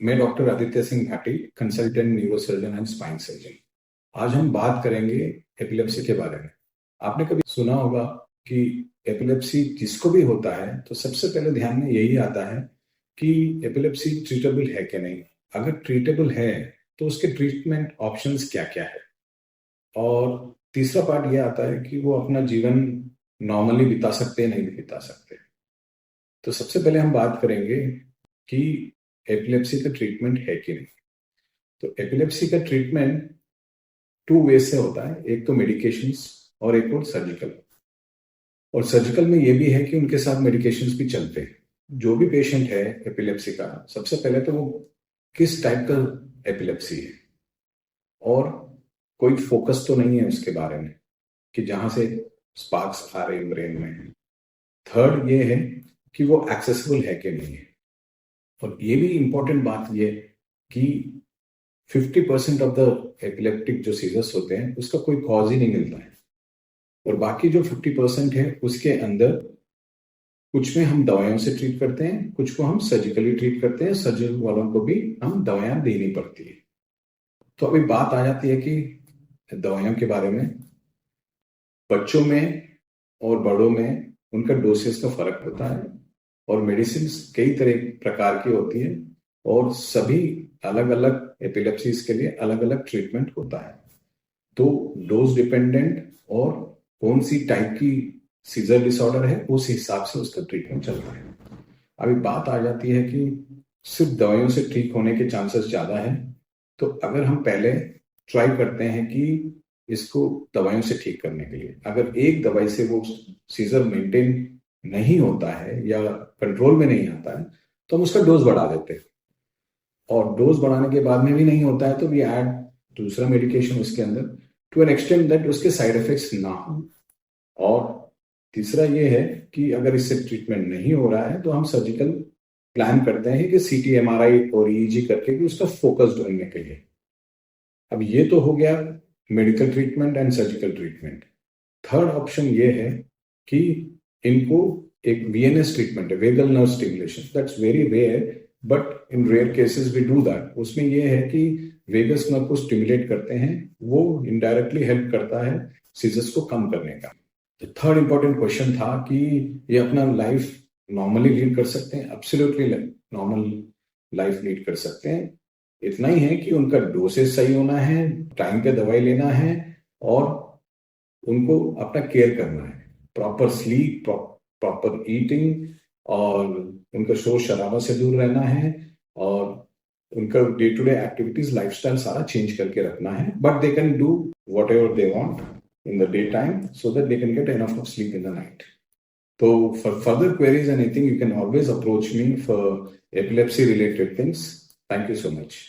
मैं doctor Aditya Singh Bhati, consultant neurosurgeon and spine surgeon. आज हम बात करेंगे एपिलेप्सी के बारे में। आपने कभी सुना होगा कि एपिलेप्सी जिसको भी होता है तो सबसे पहले ध्यान में यही आता है कि एपिलेप्सी ट्रीटेबल है कि नहीं। अगर ट्रीटेबल है तो उसके ट्रीटमेंट ऑप्शंस क्या क्या है, और तीसरा पार्ट ये आता है कि वो अपना जीवन नॉर्मली बिता सकते हैं नहीं बिता सकते। तो सबसे पहले हम बात करेंगे कि एपिलेप्सी का ट्रीटमेंट है कि नहीं। तो एपिलेप्सी का ट्रीटमेंट टू वे से होता है, एक तो मेडिकेशंस और एक और सर्जिकल। और सर्जिकल में ये भी है कि उनके साथ मेडिकेशंस भी चलते हैं। जो भी पेशेंट है एपिलेप्सी का, सबसे पहले तो वो किस टाइप का एपिलेप्सी है और कोई फोकस तो नहीं है उसके बारे में कि जहां से स्पार्क्स आ रहे हैं ब्रेन में। थर्ड ये है कि वो एक्सेसिबल है कि नहीं है। और ये भी इंपॉर्टेंट बात ये कि 50% ऑफ द एपिलेप्टिक जो सीजर्स होते हैं उसका कोई कॉज ही नहीं मिलता है, और बाकी जो 50% है उसके अंदर कुछ में हम दवाइयों से ट्रीट करते हैं, कुछ को हम सर्जिकली ट्रीट करते हैं। सर्जरी वालों को भी हम दवाइयां देनी पड़ती है। तो अभी बात आ जाती है कि दवाइयों के बारे में। बच्चों में और बड़ों में उनका डोसेस का फर्क होता है, और मेडिसिन कई तरह प्रकार की होती है, और सभी अलग अलग एपिलेप्सीज के लिए अलग अलग ट्रीटमेंट होता है। तो डोज डिपेंडेंट और कौन सी टाइप की सीजर डिसऑर्डर है उस हिसाब से उसका ट्रीटमेंट चल रहा है। अभी बात आ जाती है कि सिर्फ दवाइयों से ठीक होने के चांसेस ज्यादा है। तो अगर हम पहले ट्राई करते हैं कि इसको दवाइयों से ठीक करने के लिए, अगर एक दवाई से वो सीजर मेंटेन नहीं होता है या कंट्रोल में नहीं आता है तो हम उसका डोज बढ़ा देते हैं। और डोज बढ़ाने के बाद में भी नहीं होता है तो वी ऐड दूसरा मेडिकेशन उसके अंदर, टू एन एक्सटेंट दैट उसके साइड इफेक्ट्स ना हो। और तीसरा ये है कि अगर इससे ट्रीटमेंट नहीं हो रहा है तो हम सर्जिकल प्लान करते हैं कि सीटी, एमआरआई और ईईजी करके कि उसका फोकस ढूंढने के लिए। अब ये तो हो गया medical treatment and surgical treatment. Third option ये है कि इनको एक वीएनएस ट्रीटमेंट है, vagal nerve stimulation. That's very rare, but in rare cases we do that. उसमें ये है कि वेगस नर्व को स्टिमुलेट करते हैं, वो इनडायरेक्टली हेल्प करता है सीजर्स को कम करने का। थर्ड इंपॉर्टेंट क्वेश्चन था कि ये अपना लाइफ नॉर्मली लीड कर सकते हैं। एब्सोल्युटली नॉर्मल लाइफ लीड कर सकते हैं। इतना ही है कि उनका डोसेज सही होना है, टाइम पे दवाई लेना है, और उनको अपना केयर करना है, प्रॉपर स्लीप, प्रॉपर ईटिंग, और उनका शोर शराबा से दूर रहना है, और उनका day to day activities, lifestyle सारा चेंज करके रखना है। But they can do whatever they want in the daytime so that they can get enough of sleep in the night. So for further queries and anything, you can always approach me for epilepsy related things. Thank you so much.